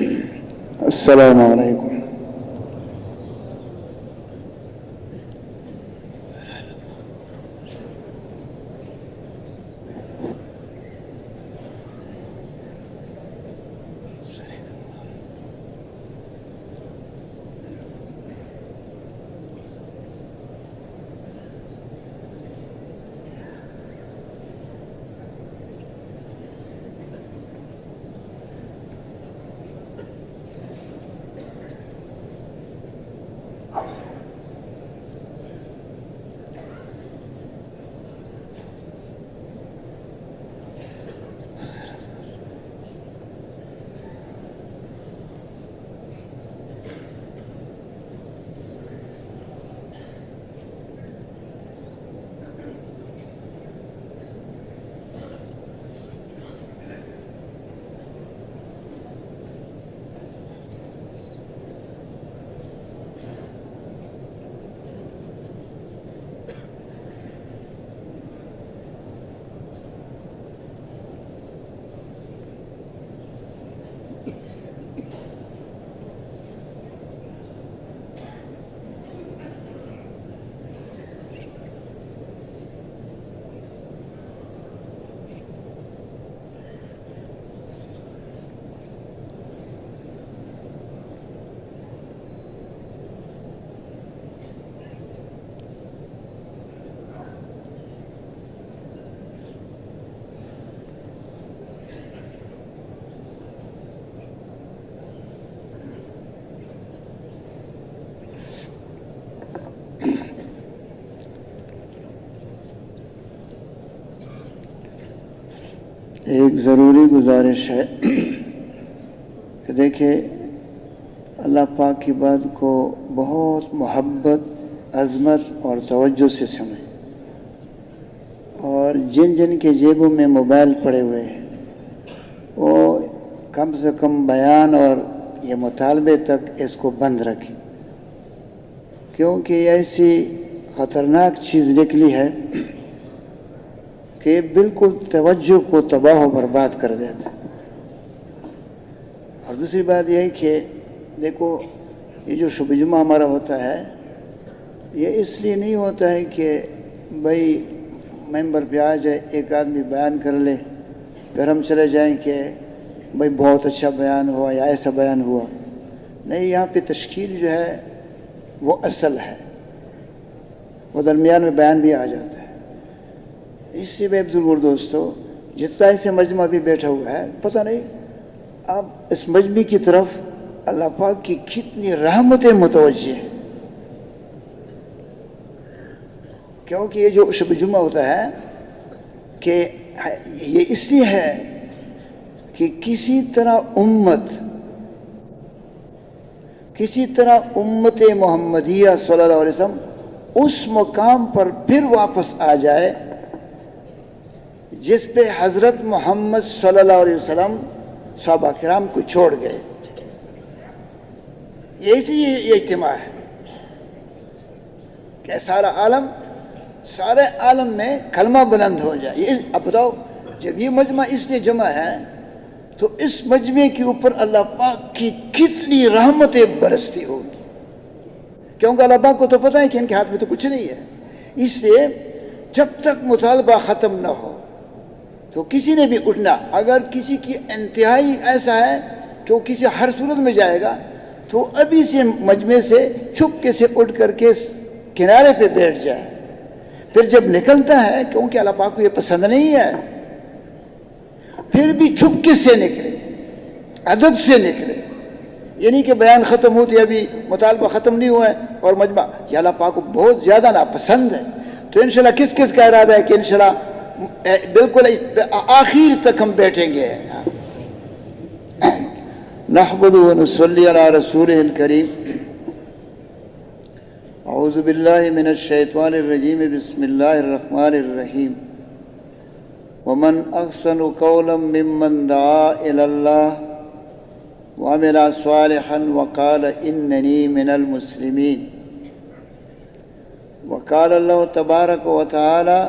السلام علیکم۔ ایک ضروری گزارش ہے کہ دیکھیں اللہ پاک کی بات کو بہت محبت، عظمت اور توجہ سے سنیں، اور جن جن کے جیبوں میں موبائل پڑے ہوئے ہیں وہ کم سے کم بیان اور یہ مطالبے تک اس کو بند رکھیں، کیونکہ یہ ایسی خطرناک چیز نکلی ہے کہ بالکل توجہ کو تباہ و برباد کر دیتا۔ اور دوسری بات یہ ہے کہ دیکھو یہ جو شب جمعہ ہمارا ہوتا ہے یہ اس لیے نہیں ہوتا ہے کہ بھائی ممبر پہ آ جائے ایک آدمی بیان کر لے پھر ہم چلے جائیں کہ بھائی بہت اچھا بیان ہوا یا ایسا بیان ہوا، نہیں، یہاں پہ تشکیل جو ہے وہ اصل ہے، وہ درمیان میں بیان بھی آ جاتا ہے۔ اس سے بے بزرگ دوستو جتنا ایسے مجمع بھی بیٹھا ہوا ہے، پتہ نہیں اب اس مجمع کی طرف اللہ پاک کی کتنی رحمتیں متوجہ ہیں، کیونکہ یہ جو شب جمعہ ہوتا ہے کہ یہ اس لیے ہے کہ کسی طرح امت محمدیہ صلی اللہ علیہ وسلم اس مقام پر پھر واپس آ جائے جس پہ حضرت محمد صلی اللہ علیہ وسلم صحابہ کرام کو چھوڑ گئے۔ یہ اجتماع ہے کہ سارے عالم میں کلمہ بلند ہو جائے۔ اب بتاؤ جب یہ مجمع اس لیے جمع ہے تو اس مجمع کے اوپر اللہ پاک کی کتنی رحمتیں برستی ہوگی، کیونکہ اللہ پاک کو تو پتہ ہے کہ ان کے ہاتھ میں تو کچھ نہیں ہے۔ اس لیے جب تک مطالبہ ختم نہ ہو تو کسی نے بھی اٹھنا، اگر کسی کی انتہائی ایسا ہے کہ وہ کسی ہر صورت میں جائے گا تو ابھی سے مجمع سے چھپکے سے اٹھ کر کے کنارے پہ بیٹھ جائے، پھر جب نکلتا ہے کیونکہ اللہ پاک کو یہ پسند نہیں ہے، پھر بھی چھپکے سے نکلے، ادب سے نکلے، یعنی کہ بیان ختم ہوتی ابھی مطالبہ ختم نہیں ہوا ہے اور مجمع یہ اللہ پاک کو بہت زیادہ ناپسند ہے۔ تو انشاءاللہ کس کس کا ارادہ ہے کہ انشاءاللہ بالکل آخر تک ہم بیٹھیں گے؟ نحمد و نصلی علی رسولہ الکریم۔ اعوذ باللہ من الشیطان الرجیم، بسم اللہ الرحمن الرحیم۔ ومن احسن قولا ممن دعا الی اللہ وعمل صالحا وقال اننی من المسلمین۔ وقال اللہ تبارک و تعالی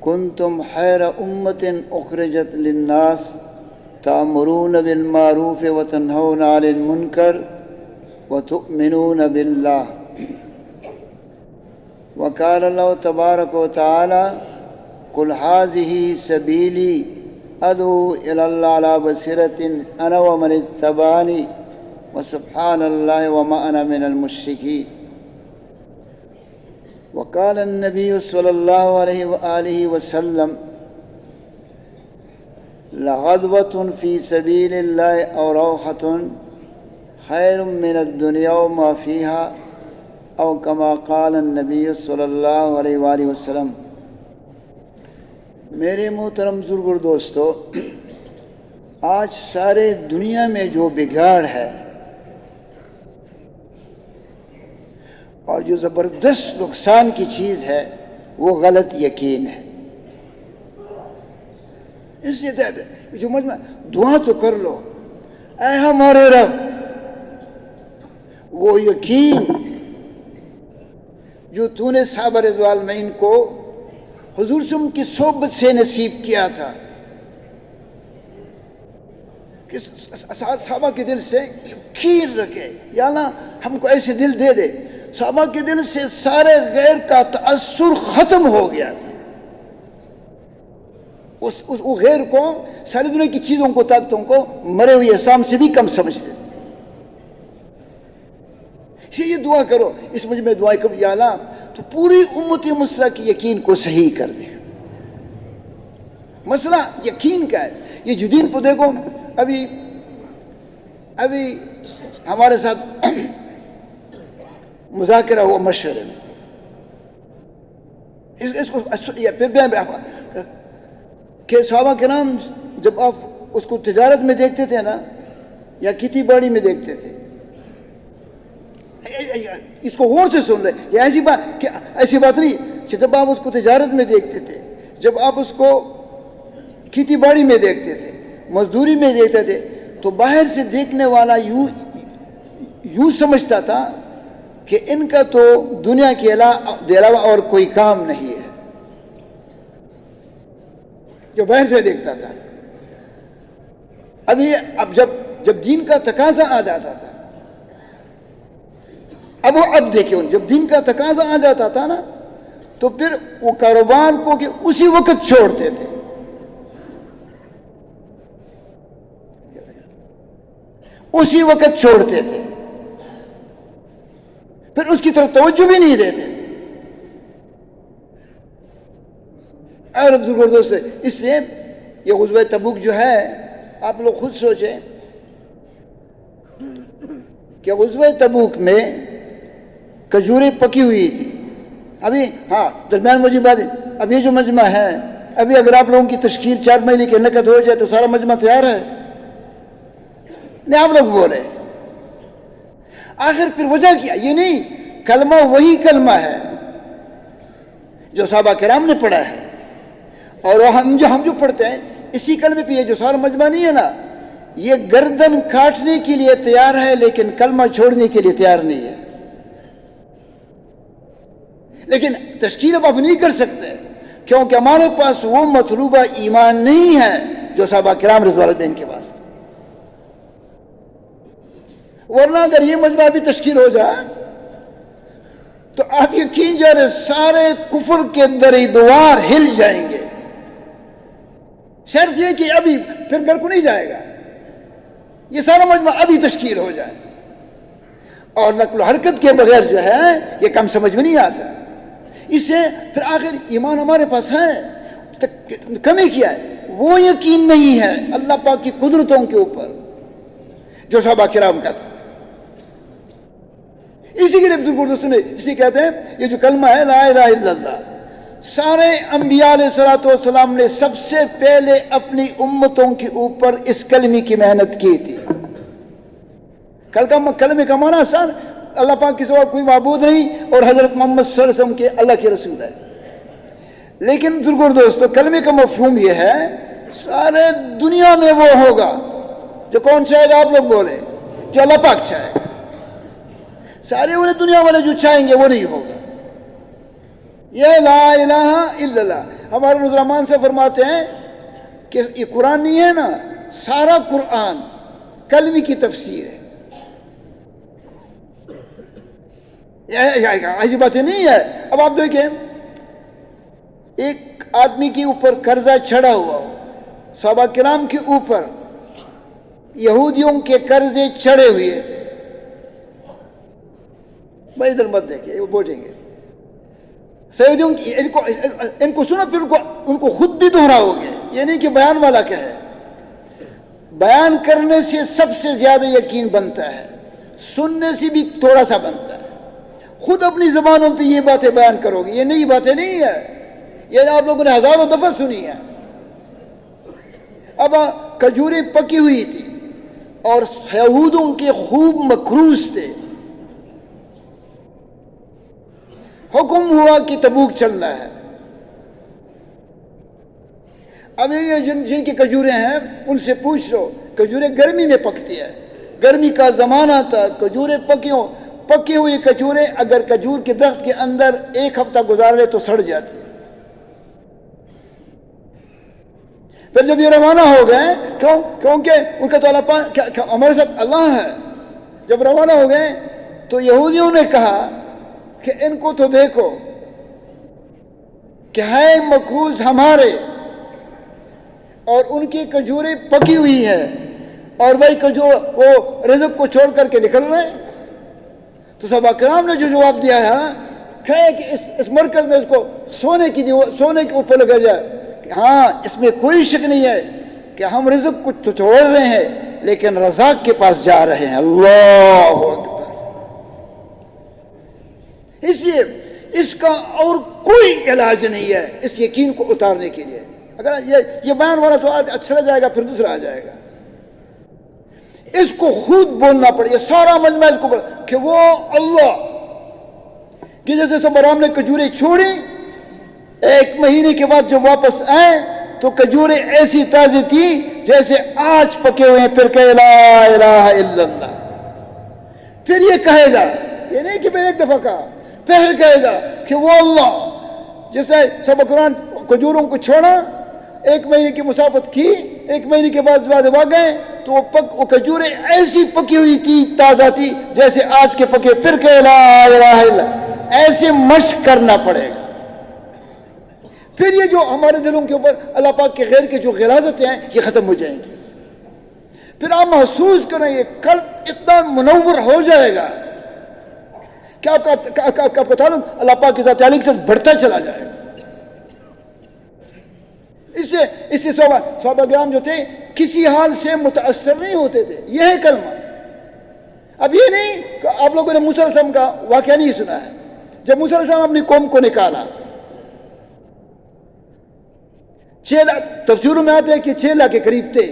کنتم خیر امت اخرجت للناس تأمرون بالمعروف وتنهون عن المنکر وتؤمنون باللہ. وقال اللہ تبارک و تعالی قل هذه سبیلی ادعو الی اللہ علی بصیرۃ انا ومن اتبعنی وسبحان اللہ وما انا من المشرکین. وقال النبی صلی اللہ علیہ وآلہ وسلم لغدوۃ فی سبیل اللہ او روحۃ خیر من الدنیا وما فیہا او کما قال النبی صلی اللہ علیہ وآلہ وسلم. میرے محترم بزرگ اور دوستو، آج سارے دنیا میں جو بگاڑ ہے اور جو زبردست نقصان کی چیز ہے وہ غلط یقین ہے. اس سے جو مجمع دعا تو کر لو، اے ہمارے رب، وہ یقین جو تو نے صحابہ رضوان میں ان کو حضور سے ان کی صحبت سے نصیب کیا تھا، کہ صحابہ کے دل سے یقین رکھے. یا اللہ ہم کو ایسے دل دے دے. صحابہ کے دل سے سارے غیر کا تأثر ختم ہو گیا تھا. وہ غیر کو، ساری دنیا کی چیزوں کو، طاقتوں کو مرے ہوئے اسلام سے بھی کم سمجھتے تھے. اسی یہ دعا کرو اس مجھ میں دعائیں کب یا اللہ تو پوری امت مسلح کی یقین کو صحیح کر دے. مسئلہ یقین کا ہے. یہ جو دین کو دیکھو، ابھی ہمارے ساتھ مذاکرہ ہوا مشورے میں، اس کو پھر کہ صحابہ کرام جب آپ اس کو تجارت میں دیکھتے تھے نا یا کھیتی باڑی میں دیکھتے تھے، اس کو غور سے سن رہے، یہ ایسی بات نہیں کہ جب آپ اس کو تجارت میں دیکھتے تھے، جب آپ اس کو کھیتی باڑی میں دیکھتے تھے، مزدوری میں دیکھتے تھے، تو باہر سے دیکھنے والا یوں سمجھتا تھا کہ ان کا تو دنیا کے علاوہ اور کوئی کام نہیں ہے، جو باہر سے دیکھتا تھا. اب جب دین کا تقاضا آ جاتا تھا، اب دیکھیں، جب دین کا تقاضا آ جاتا تھا نا تو پھر وہ کاروبار کو کہ اسی وقت چھوڑتے تھے. اسی وقت چھوڑتے تھے، پھر اس کی طرف توجہ بھی نہیں دیتے تھے. اور بزرگ دوست، اس سے یہ غزوہ تبوک جو ہے، آپ لوگ خود سوچیں کہ غزوہ تبوک میں کھجوریں پکی ہوئی تھی. ابھی درمیان مجھے بات، اب یہ جو مجمع ہے، ابھی اگر آپ لوگوں کی تشکیل 4 مہینے کی نقد ہو جائے تو سارا مجمع تیار ہے. نہیں آپ لوگ بولے آخر پھر وجہ کیا؟ یہ نہیں، کلمہ وہی کلمہ ہے جو صحابہ کرام نے پڑھا ہے، اور ہم جو پڑھتے ہیں اسی کلمے پہ. یہ جو سارا مجمع نہیں ہے نا، یہ گردن کاٹنے کے لیے تیار ہے لیکن کلمہ چھوڑنے کے لیے تیار نہیں ہے. لیکن تشکیل اب آپ نہیں کر سکتے کیونکہ ہمارے پاس وہ مطلوبہ ایمان نہیں ہے جو صحابہ کرام رضوان اللہ کے پاس تھا. ورنہ اگر یہ مجمع بھی تشکیل ہو جائے تو آپ یقین جانے سارے کفر کے درِ دوار ہل جائیں گے. شرط یہ کہ ابھی پھر گھر کو نہیں جائے گا، یہ سارا مجمع ابھی تشکیل ہو جائے. اور نقل و حرکت کے بغیر جو ہے یہ کم سمجھ میں نہیں آتا. اس سے پھر آخر ایمان ہمارے پاس ہے، کمی کیا ہے؟ وہ یقین نہیں ہے اللہ پاک کی قدرتوں کے اوپر جو صحابہ کرام کا تھا. اسی کے لیے بزرگ دوستوں نے اسی کہتے ہیں یہ جو کلمہ ہے لا الہ الا اللہ، سارے انبیاء علیہ السلام نے سب سے پہلے اپنی امتوں کے اوپر اس کلمے کی محنت کی تھی. کلمے کا معنی آسان، اللہ پاک کے سوا کوئی معبود نہیں اور حضرت محمد صلی اللہ علیہ وسلم کے اللہ کے رسول ہے. لیکن بزرگ اور دوستو کلمے کا مفہوم یہ ہے سارے دنیا میں وہ ہوگا جو کون چاہے گا؟ آپ لوگ بولے جو اللہ پاک چاہے گا. سارے انہیں دنیا والے جو چاہیں گے وہ نہیں ہوگا. یہ لا الہ الا اللہ. ہمارے نظر رحمان سے فرماتے ہیں کہ یہ قرآن نہیں ہے نا، سارا قرآن کلمے کی تفسیر ہے. ایسی باتیں نہیں ہے. اب آپ دیکھیں ایک آدمی کے اوپر قرضہ چڑھا ہوا ہو, صحابہ کرام کے اوپر یہودیوں کے قرضے چڑھے ہوئے تھے. بھائی ادھر مت دیکھیں, وہ بوجھیں گے سیدوں ان کو سنو پھر ان کو خود بھی دہراؤ گے. یہ نہیں کہ بیان والا کہے, بیان کرنے سے سب سے زیادہ یقین بنتا ہے, سننے سے بھی تھوڑا سا بنتا ہے. خود اپنی زبانوں پہ یہ باتیں بیان کرو گے, یہ نئی باتیں نہیں ہے, یہ آپ لوگوں نے ہزاروں دفعہ سنی ہے. اب کھجوریں پکی ہوئی تھی اور یہودوں کے خوب مقروض تھے. حکم ہوا کہ تبوک چلنا ہے. اب یہ جن کی کھجوریں ہیں ان سے پوچھ لو, کھجوریں گرمی میں پکتی ہے, گرمی کا زمانہ تھا, کھجوریں پکی ہوئی کھجوریں اگر کھجور کے درخت کے اندر ایک ہفتہ گزار لے تو سڑ جاتی ہے. پھر جب یہ روانہ ہو گئے, کیونکہ ان کا تو اللہ ہمارے ساتھ اللہ ہے, جب روانہ ہو گئے تو یہودیوں نے کہا کہ ان کو تو دیکھو کہ ہے مقروض ہمارے اور ان کی کھجوریں پکی ہوئی ہے, اور بھائی وہ رزق کو چھوڑ کر کے نکل رہے ہیں. تو صحابہ کرام نے جو جواب دیا ہے کہ اس مرکز میں اس کو سونے کے اوپر لگا جائے کہ ہاں اس میں کوئی شک نہیں ہے کہ ہم رزق کو تو چھوڑ رہے ہیں لیکن رزاق کے پاس جا رہے ہیں. اللہ اکبر. اس لیے اس کا اور کوئی علاج نہیں ہے اس یقین کو اتارنے کے لیے. اگر یہ بیان والا تو اچھا جائے گا, پھر دوسرا آ جائے گا. اس کو خود بولنا پڑے, یہ سارا مجمع اس کو بولنا کہ وہ اللہ کہ جیسے سب برام نے کھجوریں چھوڑی, ایک مہینے کے بعد جب واپس آئے تو کھجوریں ایسی تازی تھی جیسے آج پکے ہوئے ہیں. پھر کہے لا الہ الا اللہ. پھر یہ کہے گا, یہ نہیں کہ میں ایک دفعہ کہا, پھر کہے گا کہ وہ اللہ. جیسے سب قرآن کھجوروں کو چھوڑا, ایک مہینے کی مسافت کی, ایک مہینے کے بعد آ گئے تو وہ کھجوریں ایسی پکی ہوئی تھی, تازہ تھی جیسے آج کے پکے. پھر کہ لا الہ الا اللہ. ایسے مشق کرنا پڑے گا. پھر یہ جو ہمارے دلوں کے اوپر اللہ پاک کے غیر کے جو غلاظتیں ہیں یہ ختم ہو جائیں گی. پھر آپ محسوس کریں گے قلب اتنا منور ہو جائے گا کہ آپ کا تعلق اللہ پاک کے ذات علی کے ساتھ بڑھتا چلا جائے گا. اس سے صحابہ کرام جو تھے کسی حال سے متاثر نہیں ہوتے تھے. یہ ہے کلمہ. اب یہ نہیں کہ آپ لوگوں نے موسیٰ علیہ السلام کا واقعہ نہیں سنا ہے. جب موسیٰ علیہ السلام اپنی قوم کو نکالا, 6 لاکھ تفسیروں میں آتے ہیں کہ 6 لاکھ کے قریب تھے.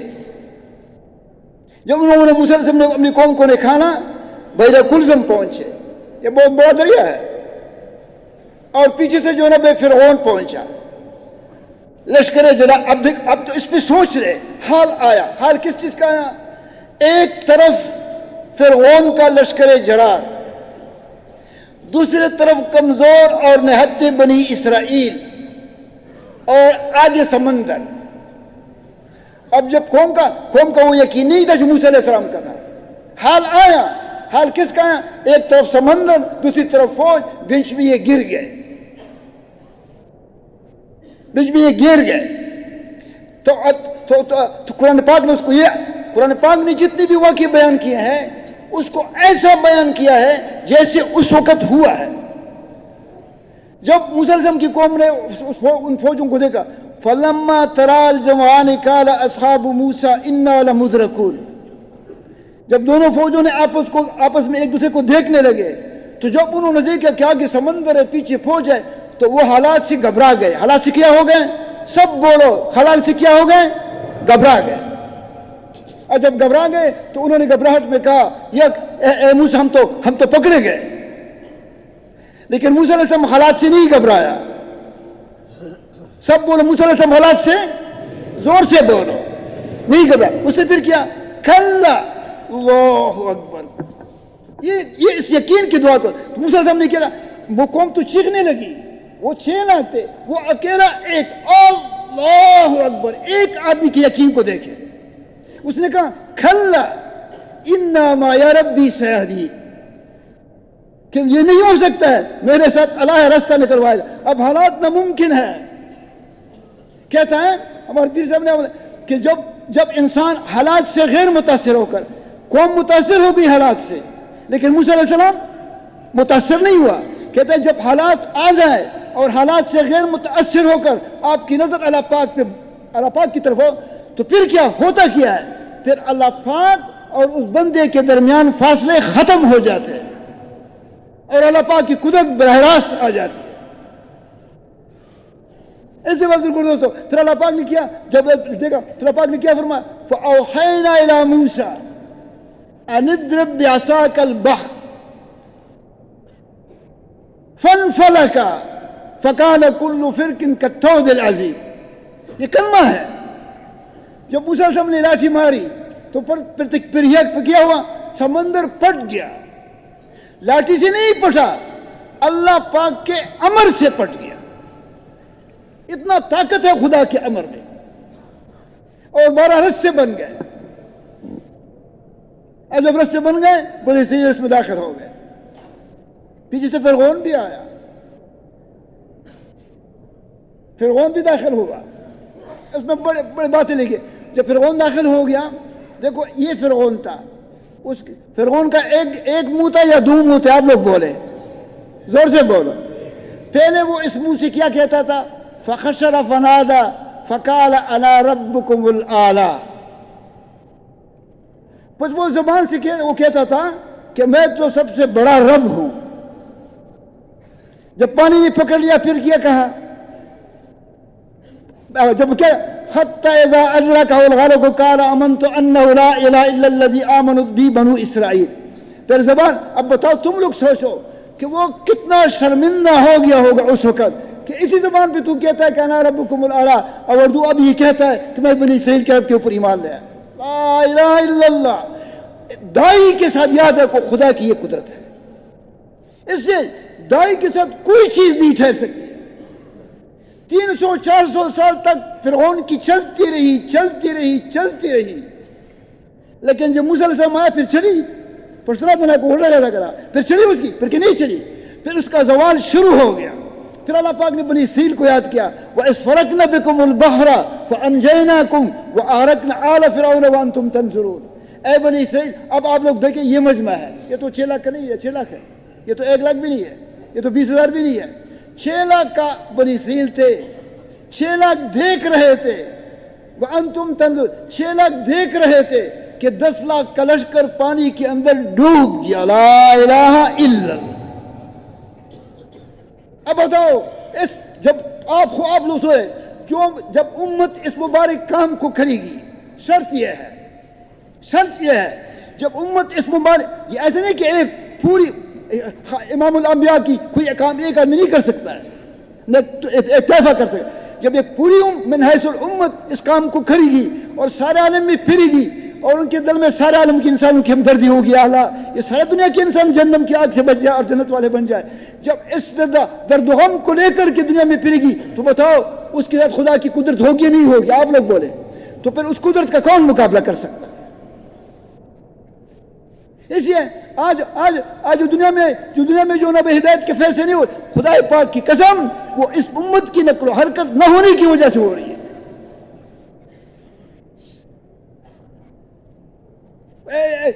جب انہوں نے موسیٰ علیہ السلام نے اپنی قوم کو نکالا, بحیرہ کلزم پہنچے, یہ بہت بڑا دریا ہے, اور پیچھے سے جو ہے نا فرعون پہنچا, لشکر جلا. اب تو اس پہ سوچ رہے, حال آیا. حال کس چیز کا آیا؟ ایک طرف فرعون کا لشکر جرار, دوسری طرف کمزور اور نہتے بنی اسرائیل, اور آگے سمندر. اب جب قوم کا وہ یقین نہیں تھا جو موسیٰ علیہ السلام کا تھا. حال آیا. حال کس کا آیا؟ ایک طرف سمندر, دوسری طرف فوج, بیچ میں یہ گر گئے. تو قرآن پاک نے اس کو قرآن پاک نے جتنے بھی واقعے بیان کیے ہیں اس کو ایسا بیان کیا ہے جیسے اس وقت ہوا ہے. جب موسیٰ علیہ السلام کی قوم نے ان فوجوں کو دیکھا, فلما ترى الجمعان قال اصحاب موسیٰ انا لمدرکون. جب دونوں فوجوں نے آپس میں ایک دوسرے کو دیکھنے لگے تو جب انہوں نے دیکھا کہ آگے سمندر ہے, پیچھے فوج ہے, تو وہ حالات سے گھبرا گئے. حالات سے کیا ہو گئے؟ سب بولو, حالات سے کیا ہو گئے؟ گھبرا گئے. اور جب گھبرا گئے تو انہوں نے گھبراہٹ میں کہا اے موسیٰ ہم تو پکڑے گئے. لیکن موسیٰ علیہ السلام حالات سے نہیں گھبرایا. سب بولو موسیٰ علیہ السلام حالات سے, زور سے بولو, نہیں گھبرایا. اس نے پھر کیا؟ کلا. اللہ اکبر. یہ اس یقین کی دعا کو موسیٰ علیہ السلام نے کیا؟ وہ قوم تو چیخنے لگی, وہ 6 لاکھ تھے, وہ اکیلا ایک. اللہ اکبر. ایک آدمی کے یقین کو دیکھیں, اس نے کہا کھلا انا ما یا ربی سیہدی، کہ یہ نہیں ہو سکتا ہے، میرے ساتھ اللہ راستہ نکلوائے. اب حالات ناممکن ہے. کہتا ہے ہمارے پیر صاحب نے کہ جب انسان حالات سے غیر متاثر ہو کر، قوم متاثر ہو گئی حالات سے لیکن موسیٰ علیہ السلام متاثر نہیں ہوا. کہتا ہے جب حالات آ جائیں اور حالات سے غیر متاثر ہو کر آپ کی نظر اللہ پاک کی طرف ہو تو پھر کیا ہوتا کیا ہے؟ پھر اللہ پاک اور اس بندے کے درمیان فاصلے ختم ہو جاتے ہیں اور اللہ پاک کی قدرت براہ راست آ جاتی ہے. ایسے بات بالکل دوستو. پھر اللہ پاک نے کیا، جب دیکھا پھر اللہ پاک نے کیا فرمایا فَأَوْحَيْنَا إِلَى مُوسَىٰ أَنِ اضْرِب بِّعَصَاكَ الْبَحْرَ فَانْفَلَقَ فَكَانَ كُلُّ فِرْقٍ كَالطَّوْدِ الْعَظِيمِ. یہ کلمہ ہے. جب موسیٰ علیہ السلام نے لاٹھی ماری تو پھر یہ کیا ہوا؟ سمندر پھٹ گیا. لاٹھی سے نہیں پھٹا، اللہ پاک کے امر سے پھٹ گیا. اتنا طاقت ہے خدا کے امر میں. اور 12 رستے بن گئے. اور جب رستے بن گئے بڑے سیریس اس میں داخل ہو گئے. پیچھے سے فرعون بھی آیا، فرعون بھی داخل ہوا. اس میں بڑے بڑے باتیں لکھی. جب فرعون داخل ہو گیا، دیکھو یہ فرعون تھا. اس فرعون کا ایک منہ تھا یا 2 منہ تھے؟ آپ لوگ بولے، زور سے بولو. پہلے وہ اس منہ سے کیا کہتا تھا؟ فَخَشَرَ فَنَادَى فَقَالَ أَنَا رَبُّكُمُ الْأَعْلَىٰ. بس وہ زبان سے وہ کہتا تھا کہ میں تو سب سے بڑا رب ہوں. جب پانی نے پکڑ لیا پھر کیا کہا؟ جب کیا حتی اذا ادرکہ الغرق قال آمنت انہ لا الہ الا الذی آمنت بی بنو اسرائیل. پھر زبان. اب بتاؤ تم لوگ سوچو کہ وہ کتنا شرمندہ ہو گیا ہوگا اس وقت کہ اسی زبان پہ تو کہتا ہے کہ انا ربکم الاعلی، اور اردو اب یہ کہتا ہے کہ میں بنی اسرائیل کے رب کے اوپر ایمان لیا. لا الہ الا اللہ. دائی کے ساتھ یاد رکھو خدا کی یہ قدرت ہے. اس سے دائی کے ساتھ کوئی چیز نہیں ٹھہر سکتی. 300-400 سال تک فرعون کی چلتی رہی. لیکن جب موسیٰ علیہ السلام آیا پھر چلی. پھر سنا بنا کو اڑا کرا، پھر چلی اس کی، پھر کہ نہیں چلی. پھر اس کا زوال شروع ہو گیا. پھر اللہ پاک نے بنی اسرائیل کو یاد کیا وَإِذْ فَرَقْنَا بِكُمُ الْبَحْرَ فَأَنْجَيْنَاكُمْ وَأَغْرَقْنَا آلَ فِرْعَوْنَ وَأَنْتُمْ تَنْظُرُونَ. اے بنی اسرائیل اب آپ لوگ دیکھیں یہ مجمع ہے. یہ تو 6 لاکھ کا نہیں ہے، 6 لاکھ ہے. یہ تو 1 لاکھ بھی نہیں ہے، یہ تو 20,000 بھی نہیں ہے. 6 لاکھ کا بنی اسرائیل تھے. 6 لاکھ دیکھ رہے تھے. وَأَنْتُمْ تَنْظُرُونَ. 6 لاکھ دیکھ رہے تھے کہ 10 لاکھ کا لشکر پانی کے اندر ڈوب گیا. لا الہ الا اللہ. اب بتاؤ جب آپ لوگ سوئے جب امت اس مبارک کام کو کرے گی، شرط یہ ہے جب امت اس مبارک، یہ ایسے نہیں کہ ایک پوری امام الانبیاء کی کوئی کام ایک آدمی نہیں کر سکتا ہے، نہ ایک طائفہ کر سکتا. جب ایک پوری من حیث الامت اس کام کو کرے گی اور سارے عالم میں پھرے گی اور ان کے دل میں سارے عالم کے انسانوں کی ہمدردی ہوگی، اللہ یہ سارے دنیا کے انسان جہنم کی آگ سے بچ جائے اور جنت والے بن جائے. جب اس درد و غم کو لے کر کے دنیا میں پھرے گی تو بتاؤ اس کے ساتھ خدا کی قدرت ہوگی یا نہیں ہوگی؟ آپ لوگ بولے. تو پھر اس قدرت کا کون مقابلہ کر سکتا ہے؟ اس لیے آج دنیا میں جو نب ہدایت کے فیصلے نہیں ہوئے، خدا پاک کی قسم وہ اس امت کی نقل و حرکت نہ ہونے کی وجہ سے ہو رہی ہے.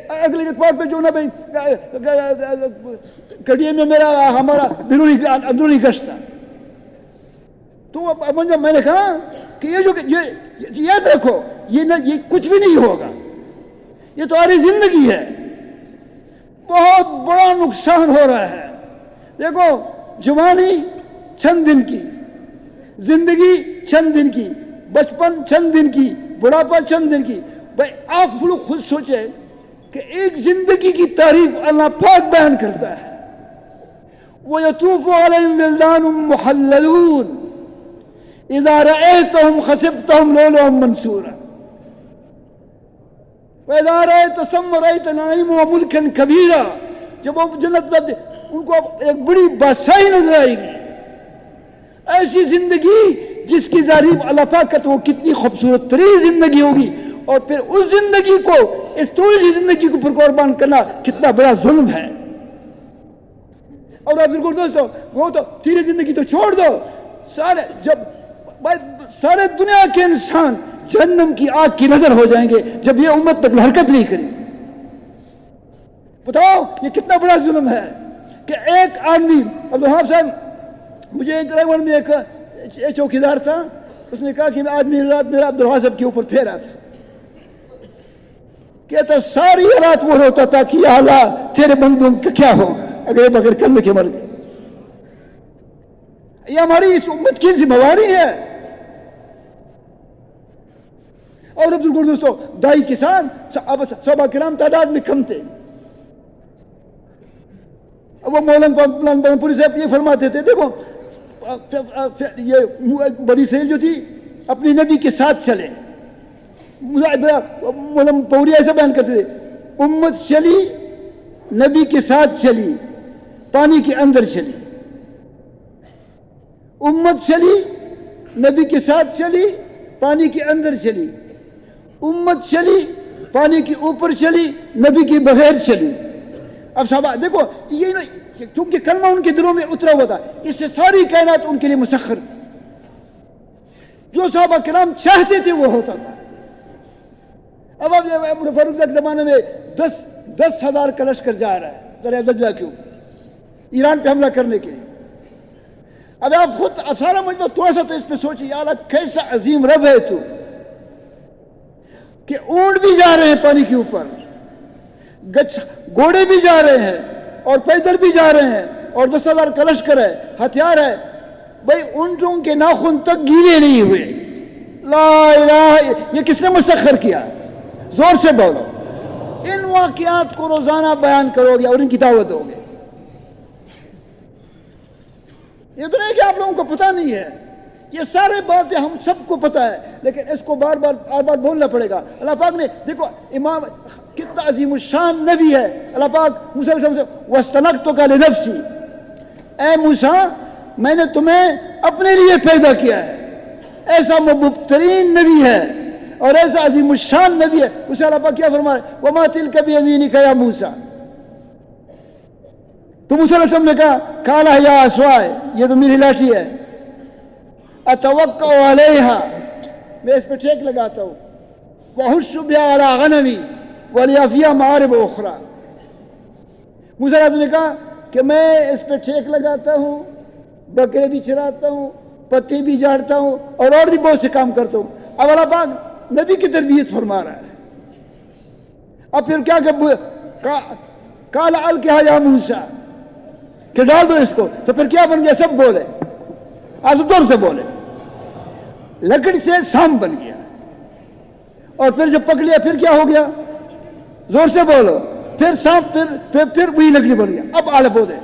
اگلے اتوار پہ جو نبی کڑیے میں ہمارا اندرونی گشت تھا تو میں نے کہا کہ یہ یاد رکھو یہ کچھ بھی نہیں ہوگا، یہ تو ہماری زندگی ہے. بہت بڑا نقصان ہو رہا ہے. دیکھو جوانی چند دن کی، زندگی چند دن کی، بچپن چند دن کی، بڑھاپا چند دن کی. بھائی آپ لوگ خود سوچیں کہ ایک زندگی کی تعریف اللہ پاک بیان کرتا ہے. وَيَطُوفُ عَلَيْهِمْ وِلْدَانٌ مُحَلَّلُونَ إِذَا رَأَيْتَهُمْ حَسِبْتَهُمْ لُؤْلُؤًا مَنْثُورًا وَإِذَا رَأَيْتَ ثَمَّ رَأَيْتَ نَعِيمًا وَمُلْكًا كَبِيرًا. جب وہ جنت میں ان کو ایک بڑی بادشاہی نظر آئے گی، ایسی زندگی جس کی تعریف اللہ پاک کا تو وہ کتنی خوبصورت ترین زندگی ہوگی. اور پھر اس زندگی کو، اس تھوڑی سی زندگی کو پھر قربان کرنا کتنا بڑا ظلم ہے۔ اور بالکل دوستو، وہ تو تیری زندگی تو چھوڑ دو، سارے دنیا کے انسان جہنم کی آگ کی نظر ہو جائیں گے جب یہ امت تک حرکت نہیں کری۔ بتاؤ یہ کتنا بڑا ظلم ہے کہ ایک آدمی، عبدالوہاب صاحب، مجھے ایک ڈرائیور میں ایک چوکیدار تھا، اس نے کہا کہ میں آدمی رات میرا عبدالوہاب صاحب کے اوپر پھیرا تھا، کہتا ساری رات وہ روتا تھا کہ یا اللہ تیرے بندوں کا کیا ہوگا اگر یہ بغیر کلمے کے مر گئے۔ یہ ہماری اس امت کی ذمہ داری ہے۔ اور اب دوستو، دائی کسان صحابہ کرام تعداد میں کم تھے۔ وہ مولانا پوری صاحب یہ فرماتے تھے، دیکھو یہ بڑی سہیل جو تھی اپنی نبی کے ساتھ چلے، مولانا پوری ایسا بیان کرتے تھے، امت چلی نبی کے ساتھ چلی، پانی کے اندر چلی، امت چلی نبی کے ساتھ چلی، پانی کے اندر چلی، امت چلی پانی کے اوپر چلی، نبی کے بغیر چلی۔ اب صحابہ دیکھو، یہ چونکہ کلمہ ان کے دلوں میں اترا ہوا تھا، اس سے ساری کائنات ان کے لیے مسخر تھی، جو صحابہ کرام چاہتے تھے وہ ہوتا تھا۔ اب فاروق کے زمانے میں 10,000 کا لشکر جا رہا ہے دریا دجلہ کے اوپر ایران پہ حملہ کرنے کے لیے۔ اب آپ خود سارا مجمع تھوڑا سا تو اس پہ سوچیے، یا اللہ کیسا عظیم رب ہے تو، کہ اونٹ بھی جا رہے ہیں پانی کے اوپر، گھوڑے بھی جا رہے ہیں اور پیدل بھی جا رہے ہیں، اور 10,000 کا لشکر ہے، ہتھیار ہے، بھائی اونٹوں کے ناخن تک گیلے نہیں ہوئے۔ لا الہ، یہ کس نے مسخر کیا؟ زور سے بولو۔ ان واقعات کو روزانہ بیان کرو گے اور ان کی دعوت دو گے۔ یہ تو نہیں کہ آپ لوگوں کو پتہ نہیں ہے، یہ سارے باتیں ہم سب کو پتہ ہے، لیکن اس کو بار بار بولنا پڑے گا۔ اللہ پاک نے دیکھو امام کتنا عظیم الشان نبی ہے، اللہ پاک موسیٰ علیہ السلام سے وَاسْتَنَقْتُكَ لِنَفْسِي، اے موسیٰ میں نے تمہیں اپنے لیے پیدا کیا ہے۔ ایسا محبوب ترین نبی ہے اور ایسا عظیم الشان نبی ہے، اسے اللہ پاک کیا فرمائے؟ وَمَا تِلْكَ بِيَمِينِكَ يَا موسیٰ۔ تو موسیٰ علیہ السلام نے کہا قَالَ يَا عَصَايَ، یہ تو میری لاٹھی ہے، أَتَوَكَّأُ عَلَيْهَا، میں اس پہ ٹھیک لگاتا ہوں، وَأَحُشُّ بِهَا عَلَىٰ غَنَمِي وَلِيَ فِيهَا مَآرِبُ أُخْرَىٰ۔ موسیٰ علیہ السلام نے کہا کہ میں اس پہ ٹھیک لگاتا ہوں، بکرے بھی چراتا ہوں، پتی بھی جاڑتا ہوں اور بھی بہت سے کام کرتا ہوں۔ اب اللہ پاک نبی کی تربیت فرما رہا ہے۔ اب پھر کیا کہ قال القها یا موسیٰ، کہ ڈال دو اس کو، تو پھر کیا بن گیا؟ سب بولے، آج دور سے بولے، لکڑی سے سام بن گیا، اور پھر جب پکڑ لیا پھر کیا ہو گیا؟ زور سے بولو، پھر سانپ، پھر وہی لکڑی بن گیا۔ اب آلے بولے،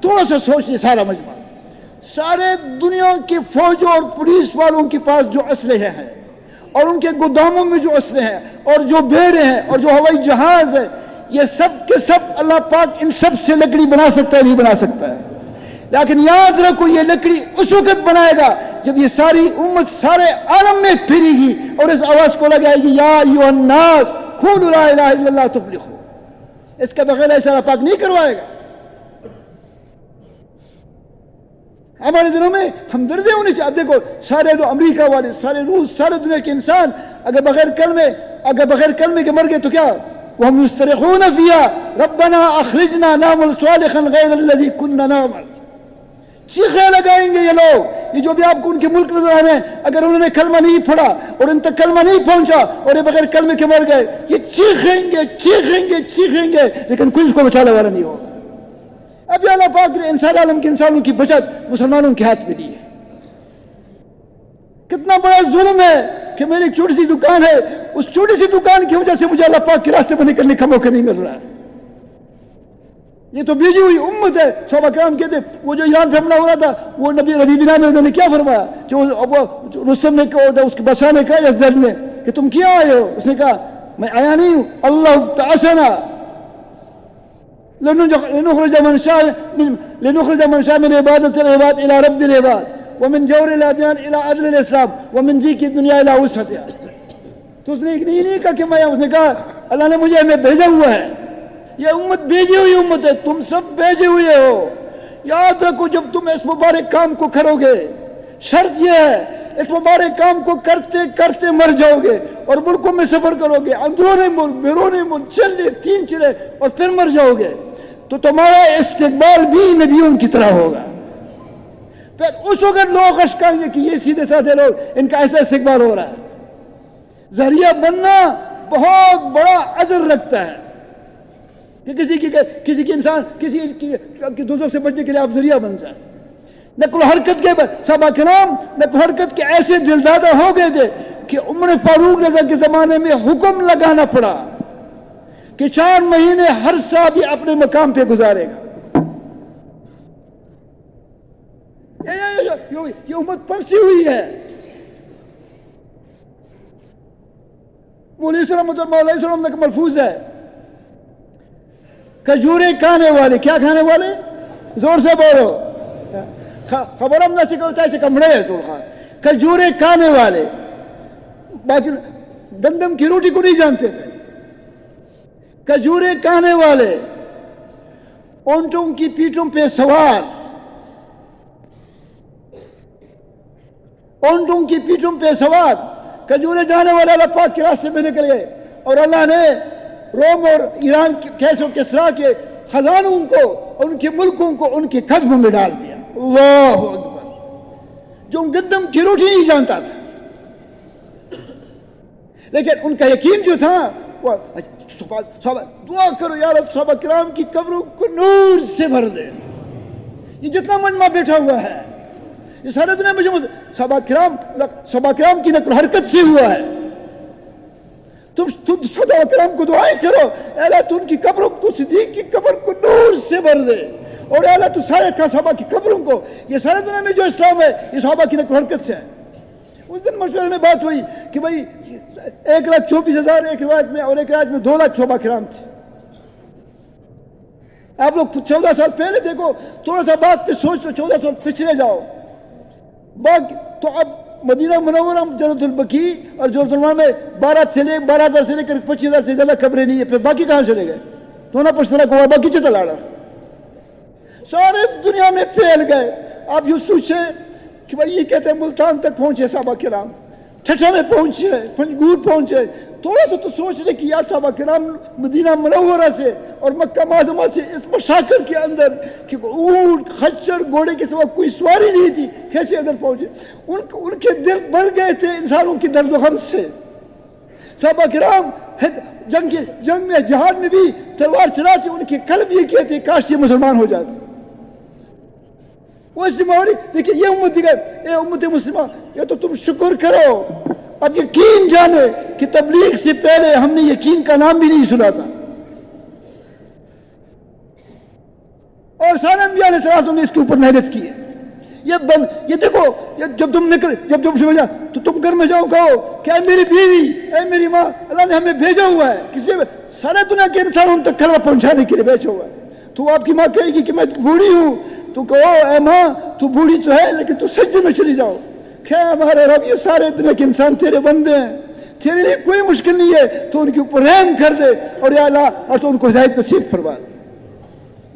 تھوڑا سا سوچیے سارا مجمع، سارے دنیا کی فوجوں اور پولیس والوں کے پاس جو اسلحے ہیں اور ان کے گوداموں میں جو اسلحے ہیں اور جو بیڑے ہیں اور جو ہوائی جہاز ہے، یہ سب کے سب اللہ پاک ان سب سے لکڑی بنا سکتا ہے؟ نہیں بنا سکتا ہے، لیکن یاد رکھو یہ لکڑی اس وقت بنائے گا جب یہ ساری امت سارے عالم میں پھرے گی اور اس آواز کو لگائے گی، یا ایھا الناس قولوا لا الہ الا اللہ تفلحوا۔ اس کے بغیر ایسا اللہ پاک نہیں کروائے گا۔ ہمارے دنوں میں ہمدردی ہونی چاہیے۔ اب دیکھو سارے جو امریکہ والے، سارے روس، سارے دنیا کے انسان اگر بغیر کلمے کے مر گئے تو کیا؟ وَهُمْ يُسْتَرِخُونَ فِيهَا رَبَّنَا أَخْرِجْنَا نَعْمَلْ صَالِحًا غَيْرَ الَّذِي كُنَّا نَعْمَلُ۔ چیخیں لگائیں گے یہ لوگ، یہ جو بھی آپ کو ان کے ملک نظر آ رہے ہیں، اگر انہوں نے کلمہ نہیں پڑھا اور ان تک کلمہ نہیں پہنچا اور یہ بغیر کلمے کے مر گئے، یہ چیخیں گے لیکن کوئی اس کو بچانے والا نہیں ہوگا۔ اب یہ اللہ پاک نے انسان عالم کے انسانوں کی بچت مسلمانوں کے ہاتھ میں دی ہے۔ کتنا بڑا ظلم ہے کہ میری ایک چھوٹی سی دکان ہے، اس چھوٹی سی دکان کی وجہ سے مجھے اللہ پاک کے راستے پر نکلنے کا موقع نہیں مل رہا ہے۔ یہ تو بھیجی ہوئی امت ہے۔ صحابہ کرام کہتے وہ جو ایران پہ حملہ ہو رہا تھا، وہ نبی ربیع نے کیا فرمایا؟ جو رستم نے کہا، اس کے بادشاہ نے کہا یزداد نے کہ تم کیا آئے ہو؟ اس نے کہا میں آیا نہیں ہوں، اللہ تعاصنا لنخرج من شاء من عبادت العباد الى رب العباد ومن جور الادیان الى عدل الاسلام ومن ضيق الدنيا الى وسعتها۔ تو اس نے نہیں کہا کہ میں، اس نے کہا اللہ نے مجھے ہمیں بھیجا ہوا ہے، یہ امت بھیجی ہوئی امت ہے، تم سب بھیجے ہوئے ہو. یاد رکھو جب تم اس مبارک کام کو کرو گے، شرط یہ ہے اس مبارک کام کو کرتے کرتے مر جاؤ گے اور ملکوں میں سفر کرو گے، اندرونی ملک بیرونی ملک، چلے 3 چلے اور پھر مر جاؤ گے، تو تمہارا استقبال بھی نبیوں کی طرح ہوگا. پھر اس وقت لوگ اشکائیں گے کہ یہ سیدھے سادھے لوگ، ان کا ایسا استقبال ہو رہا ہے. ذریعہ بننا بہت بڑا اجر رکھتا ہے کہ کسی کی انسان کسی دوزخ سے بچنے کے لیے آپ ذریعہ بن جائیں. نقل و حرکت کے صحابہ کرام نقل و حرکت کے ایسے دلدادہ ہو گئے تھے کہ عمر فاروق رضا کے زمانے میں حکم لگانا پڑا کہ 4 مہینے ہر صحابی اپنے مقام پہ گزارے گا. یہ امت پھنسی ہوئی ہے. مولوی السلام کا ملفوظ ہے، کھجورے کھانے والے، کیا کھانے والے؟ زور سے بولو، خبر ہم نہ سکھاتا ہے کمڑے ہے تو کھجورے کھانے والے، باقی گندم کی روٹی کو نہیں جانتے تھے. کھجورے کھانے والے، اونٹوں کی پیٹھوں پہ سوار، اونٹوں کی پیٹھوں پہ سوار کھجورے جانے والے اللہ پاک کے راستے میں نکل گئے، اور اللہ نے روم اور ایران کیسر و کسریٰ کے خزانوں کو، ان کے ملکوں کو ان کے قدموں میں ڈال دیا. اللہ اکبر. جو گندم کی روٹی نہیں جانتا تھا، لیکن ان کا یقین جو تھا وہ دعا کرو یا رب صحابہ کرام کی قبروں کو نور سے بھر دے. یہ جتنا مجمع بیٹھا ہوا ہے یہ سارے دنیا میں جو صحابہ کرام کی نقل حرکت سے ہوا ہے. تم صحابہ کرام کو دعائیں کرو، اے اللہ تو ان کی قبروں کو، صدیق کی قبر کو نور سے بھر دے، اور اے اللہ تو سارے صحابہ کی قبروں کو، یہ سارے دنیا میں جو اسلام ہے یہ صحابہ کی نقل حرکت سے ہے. اس دن مشورے میں بات ہوئی کہ بھائی 1,24,000 ایک روایت میں، اور ایک روایت میں 2 لاکھ صحابہ کرام تھے. آپ لوگ 14 سال پہلے دیکھو، تھوڑا سا بات پہ سوچ لو، 14 سال پچھلے جاؤ. تو اب مدینہ منورہ جنت البقیع اور جنت الماء میں 12,000 سے لے کر 25,000 سے زیادہ قبریں نہیں ہے. پھر باقی کہاں چلے گئے؟ تو نہ پچھلا کو باقی چتا لاڑا سارے دنیا میں پھیل گئے. آپ یوں سوچیں کہ بھائی یہ کہتے ہیں ملتان تک پہنچے صحابہ کرام، ٹھٹھا میں پہنچے، پنجگور پہنچے. تھوڑا سا تو سوچ لے کہ یار صحابہ کرام مدینہ منورہ سے اور مکہ معظمہ سے اس مشاکل کے اندر کہ اونٹ خچر گھوڑے کے سوا کوئی سواری نہیں تھی، کیسے اندر پہنچے؟ ان کے دل بھر گئے تھے انسانوں کی درد و غم سے. صحابہ کرام جنگ میں، جہاد میں بھی تلوار چلاتے، ان کے قلب یہ کہتے کاش یہ مسلمان ہو جاتے. وہ ذمہ دیکھیں یہ امت دیگر، اے امت مسلمہ، یا تو تم شکر کرو. اب یقین جانے کہ تبلیغ سے پہلے ہم نے یقین کا نام بھی نہیں سنا تھا، اور سارے انبیاء علیہ السلام نے اس کے اوپر محنت کی ہے. یہ دیکھو، جب تم سمجھا تو تم گھر میں جاؤ، کہو کہ اے میری بیوی، اے میری ماں، اللہ نے ہمیں بھیجا ہوا ہے، کسی سارے دنیا کے انسان ان تک کھڑا پہنچانے کے لیے بھیجا ہوا ہے. تو آپ کی ماں کہے گی کہ میں بوڑھی ہوں، تو کہو اے ماں تو بوڑھی تو ہے لیکن تو سجدے میں چلی جاؤ. کہ ہمارے رب یہ سارے دنیا کے انسان تیرے بندے ہیں، تیرے لیے کوئی مشکل نہیں ہے، تو ان کے اوپر رحم کر دے، اور یا اللہ اور تو ان کو ہدایت نصیب فرما دے.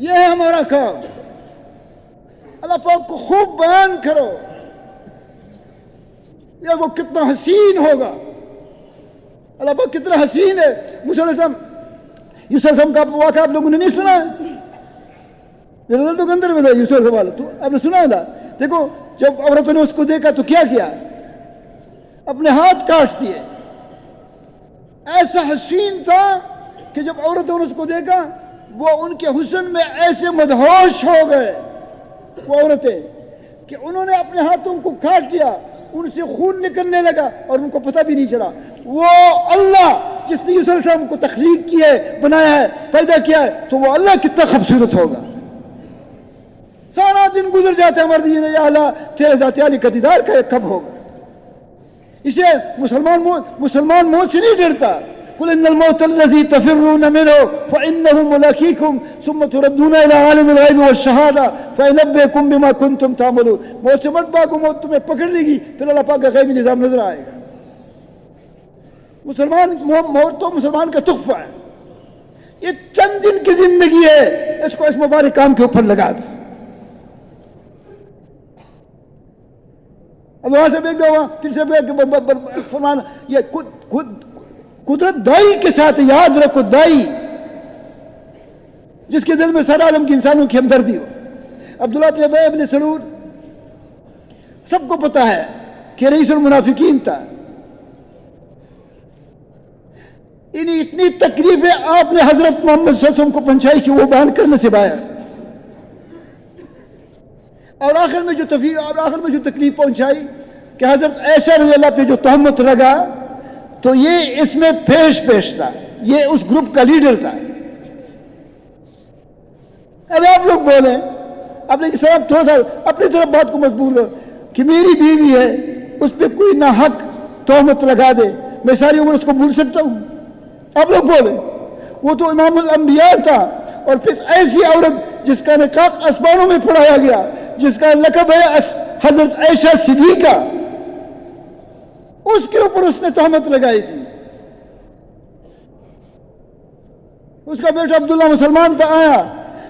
یہ ہے ہمارا کام. اللہ پاک کو خوب بیان کرو، یہ وہ کتنا حسین ہوگا. اللہ پاک کتنا حسین ہے. یوسف علیہ السلام کا واقعہ آپ لوگوں نے نہیں سنا ہے؟ تو اندر میں تھا یوسف والا، تو آپ نے سنا تھا. دیکھو جب عورتوں نے اس کو دیکھا تو کیا کیا؟ اپنے ہاتھ کاٹ دیے. ایسا حسین تھا کہ جب عورتوں نے اس کو دیکھا وہ ان کے حسن میں ایسے مدہوش ہو گئے وہ عورتیں کہ انہوں نے اپنے ہاتھوں کو کاٹ دیا، ان سے خون نکلنے لگا اور ان کو پتہ بھی نہیں چلا. وہ اللہ جس نے یوسف علیہ السلام کو تخلیق کی ہے، بنایا ہے، پیدا کیا ہے، تو وہ اللہ کتنا خوبصورت ہوگا. سارا دن گزر جاتا ہے مرضی یا اللہ تیرے ذات عالی کا دیدار کب ہوگا. اسے مسلمان موت سے نہیں ڈرتا. قل ان الموت الذي تفرون منه فانه ملاقيكم ثم تردون الى عالم الغيب والشهاده فينبئكم بما كنتم تعملون. موت سے مت بھاگو، موت تمہیں پکڑ لے گی، پھر اللہ پاک کا غیبی نظام نظر آئے گا. مسلمان موت تو مسلمان کا تحفہ ہے. یہ چند دن کی زندگی ہے، اس کو اس مبارک کام کے اوپر لگا دو. اب وہاں سے بیچ دو، پھر سے فرمانا یہ قدرت دائی کے ساتھ. یاد رکھو دائی جس کے دل میں سارا عالم کی انسانوں کی ہمدردی ہو. عبداللہ بن ابی بن سلول سب کو پتا ہے کہ رئیس المنافقین تھا. انہیں اتنی تکلیفیں آپ نے حضرت محمد صلی اللہ علیہ وسلم کو پہنچائی کہ وہ بیان کرنے سے باہر. اور آخر میں جو تکلیف پہنچائی کہ حضرت عائشہ رضی اللہ پہ جو تہمت لگا تو یہ اس میں پیش تھا، یہ اس گروپ کا لیڈر تھا. اب آپ لوگ بولیں اپنے سب تھوڑا سا اپنی طرف بات کو مضبوط کرو کہ میری بیوی ہے، اس پہ کوئی نہ حق تہمت لگا دے، میں ساری عمر اس کو بھول سکتا ہوں؟ آپ لوگ بولیں. وہ تو امام الانبیاء تھا، اور پھر ایسی عورت جس کا نقاب آسمانوں میں پڑھایا گیا، جس کا لقب ہے حضرت عائشہ صدیقہ، اس کے اوپر اس نے تہمت لگائی تھی. اس کا بیٹا عبداللہ مسلمان تھا، آیا